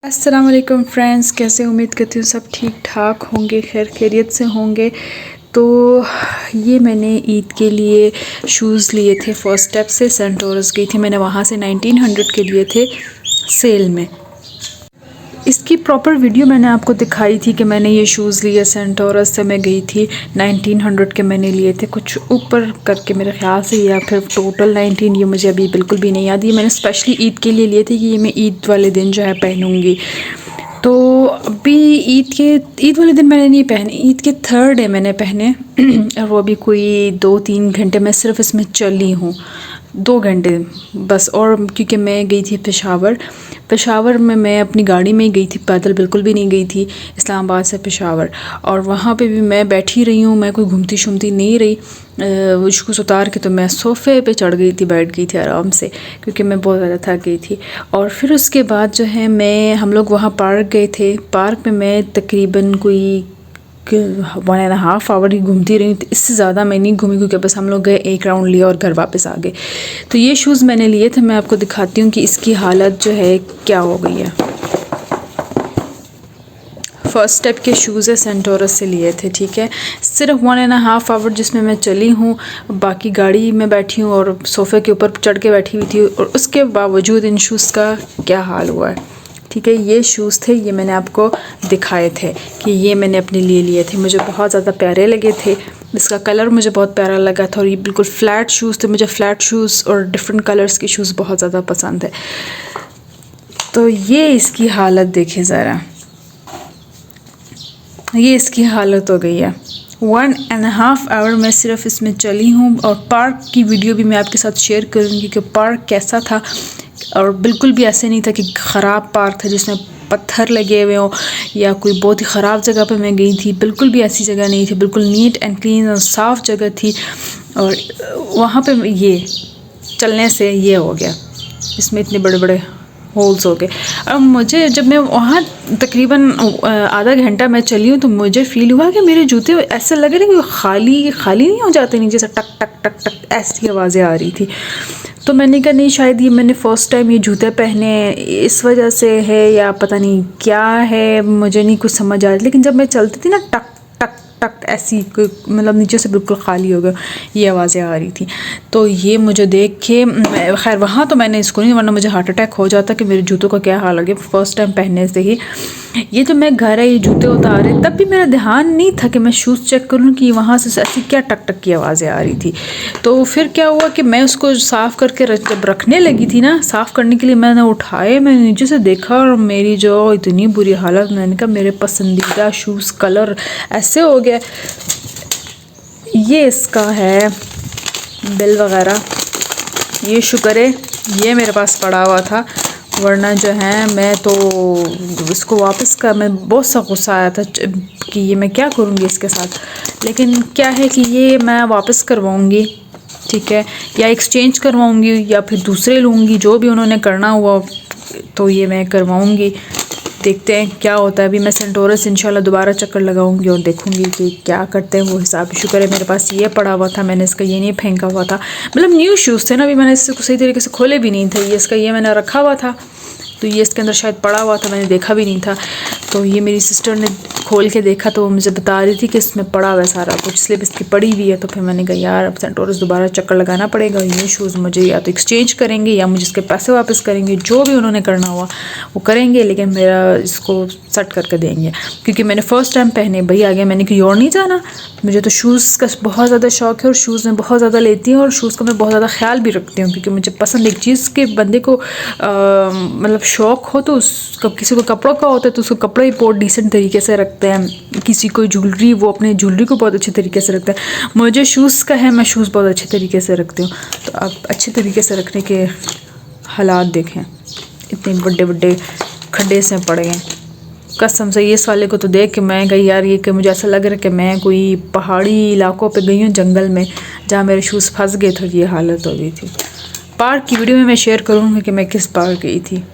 अस्सलाम वालेकुम फ्रेंड्स, कैसे उम्मीद करती हूँ सब ठीक ठाक होंगे, खैर खैरियत से होंगे। तो ये मैंने ईद के लिए शूज़ लिए थे फर्स्ट स्टेप से। सेंटोरस गई थी मैंने, वहाँ से 1900 के लिए थे सेल में। इसकी प्रॉपर वीडियो मैंने आपको दिखाई थी कि मैंने ये शूज़ लिए सेंटोरस से। मैं गई थी 1900 के मैंने लिए थे, कुछ ऊपर करके मेरे ख्याल से, या फिर टोटल 19, ये मुझे अभी बिल्कुल भी नहीं याद। ये मैंने स्पेशली ईद के लिए लिए थे कि ये मैं ईद वाले दिन जो है पहनूँगी। तो अभी ईद वाले दिन मैंने नहीं पहने, ईद के थर्ड डे मैंने पहने और वो अभी कोई 2-3 घंटे मैं सिर्फ इसमें चली हूँ, 2 घंटे बस। और क्योंकि मैं गई थी पेशावर में, मैं अपनी गाड़ी में ही गई थी, पैदल बिल्कुल भी नहीं गई थी इस्लामाबाद से पेशावर। और वहाँ पे भी मैं बैठी रही हूँ, मैं कोई घूमती शूमती नहीं रही। शूज़ उतार के तो मैं सोफ़े पे चढ़ गई थी, बैठ गई थी आराम से, क्योंकि मैं बहुत ज़्यादा थक गई थी। और फिर उसके बाद जो है हम लोग वहाँ पार्क गए थे। पार्क में मैं तकरीबन कोई 1.5 आवर ही घूमती रही, तो इससे ज़्यादा मैं नहीं घूमी, क्योंकि बस हम लोग गए, एक राउंड लिया और घर वापस आ गए। तो ये शूज़ मैंने लिए थे, मैं आपको दिखाती हूँ कि इसकी हालत जो है क्या हो गई है। फर्स्ट स्टेप के शूज़ है, सेंटोरस से लिए थे, ठीक है। सिर्फ 1.5 आवर जिसमें मैं चली हूँ, बाकी गाड़ी में बैठी हूँ और सोफ़े के ऊपर चढ़ के बैठी हुई थी। और उसके बावजूद इन शूज़ का क्या हाल हुआ है, ठीक है। ये शूज़ थे, ये मैंने आपको दिखाए थे कि ये मैंने अपने लिए थे। मुझे बहुत ज़्यादा प्यारे लगे थे, इसका कलर मुझे बहुत प्यारा लगा था। और ये बिल्कुल फ़्लैट शूज़ थे, मुझे फ़्लैट शूज़ और डिफरेंट कलर्स के शूज़ बहुत ज़्यादा पसंद है। तो ये इसकी हालत देखें ज़रा, ये इसकी हालत हो गई है। 1.5 आवर मैं सिर्फ इसमें चली हूँ। और पार्क की वीडियो भी मैं आपके साथ शेयर करूँगी कि पार्क कैसा था। और बिल्कुल भी ऐसे नहीं था कि ख़राब पार्क था जिसमें पत्थर लगे हुए हों या कोई बहुत ही ख़राब जगह पे मैं गई थी, बिल्कुल भी ऐसी जगह नहीं थी। बिल्कुल नीट एंड क्लीन और साफ़ जगह थी। और वहाँ पे ये चलने से ये हो गया, इसमें इतने बड़े बड़े होल्स हो गए। और मुझे जब मैं वहाँ तकरीबन आधा घंटा मैं चली हूँ, तो मुझे फ़ील हुआ कि मेरे जूते ऐसे लग रहे कि खाली खाली नहीं हो जाते नीचे से, टक टक टक टक ऐसी आवाज़ें आ रही थी। तो मैंने कहा नहीं, शायद ये मैंने फ़र्स्ट टाइम ये जूते पहने इस वजह से है, या पता नहीं क्या है, मुझे नहीं कुछ समझ आ रही। लेकिन जब मैं चलती थी ना, टक टक टक ऐसी, मतलब नीचे से बिल्कुल खाली हो गया, ये आवाज़ें आ रही थी। तो ये मुझे देख के, खैर वहाँ तो मैंने इसको नहीं, वरना मुझे हार्ट अटैक हो जाता कि मेरे जूतों का क्या हाल हो गया फ़र्स्ट टाइम पहनने से ही। ये जो मैं घर है ये जूते उतारे, तब भी मेरा ध्यान नहीं था कि मैं शूज़ चेक करूँ कि वहाँ से ऐसी क्या टक टक की आवाज़ें आ रही थी। तो फिर क्या हुआ कि मैं उसको साफ़ करके जब रखने लगी थी ना, साफ़ करने के लिए मैंने उठाए, मैंने नीचे से देखा और मेरी जो इतनी बुरी हालत, मैंने कहा मेरे पसंदीदा शूज़ कलर ऐसे हो गया। ये इसका है बिल वगैरह, ये शुक्र है ये मेरे पास पड़ा हुआ था, वरना जो है मैं तो इसको वापस का, मैं बहुत सा गुस्सा आया था कि ये मैं क्या करूँगी इसके साथ। लेकिन क्या है कि ये मैं वापस करवाऊँगी, ठीक है, या एक्सचेंज करवाऊँगी या फिर दूसरे लूँगी, जो भी उन्होंने करना हुआ तो ये मैं करवाऊँगी। देखते हैं क्या होता है। अभी मैं सेंटोरस इंशाल्लाह दोबारा चक्कर लगाऊंगी और देखूंगी कि क्या करते हैं वो हिसाब। शुक्र है मेरे पास ये पड़ा हुआ था, मैंने इसका ये नहीं फेंका हुआ था, मतलब न्यू शूज़ थे ना, अभी मैंने इसको सही तरीके से खोले भी नहीं थे। ये इसका ये मैंने रखा हुआ था, तो ये इसके अंदर शायद पड़ा हुआ था, मैंने देखा भी नहीं था। तो ये मेरी सिस्टर ने खोल के देखा तो वो मुझे बता रही थी कि इसमें पड़ा हुआ है सारा कुछ, स्लिप इसकी पड़ी हुई है। तो फिर मैंने कहा यार अब सेंटोरस दोबारा चक्कर लगाना पड़ेगा, ये शूज़ मुझे या तो एक्सचेंज करेंगे या मुझे इसके पैसे वापस करेंगे, जो भी उन्होंने करना हुआ वो करेंगे, लेकिन मेरा इसको सेट करके देंगे। क्योंकि मैंने फ़र्स्ट टाइम पहने, भाई आ गया, मैंने कहीं और नहीं जाना। मुझे तो शूज़ का बहुत ज़्यादा शौक़ है और शूज़ में बहुत ज़्यादा लेती हूँ और शूज़ का मैं बहुत ज़्यादा ख्याल भी रखती हूँ, क्योंकि मुझे पसंद एक चीज़ के बंदे को मतलब शौक़ हो तो किसी को कपड़ों का होता है तो उसको कपड़ा ही बहुत डिसेंट तरीके से रखते हैं। किसी को ज्वेलरी, वो अपने ज्वेलरी को बहुत अच्छे तरीके से रखता है। मुझे शूज़ का है, मैं शूज़ बहुत अच्छे तरीके से रखती हूँ। तो आप अच्छे तरीके से रखने के हालात देखें, इतने बड़े बड़े खड्डे से पड़े हैं कसम से। इस वाले को तो देख के मैं गई यार, ये कि मुझे ऐसा लग रहा है कि मैं कोई पहाड़ी इलाकों पे गई हूँ, जंगल में, जहाँ मेरे शूज़ फंस गए थे, ये हालत हो गई थी। पार्क की वीडियो में मैं शेयर करूँगी कि मैं किस पार्क गई थी।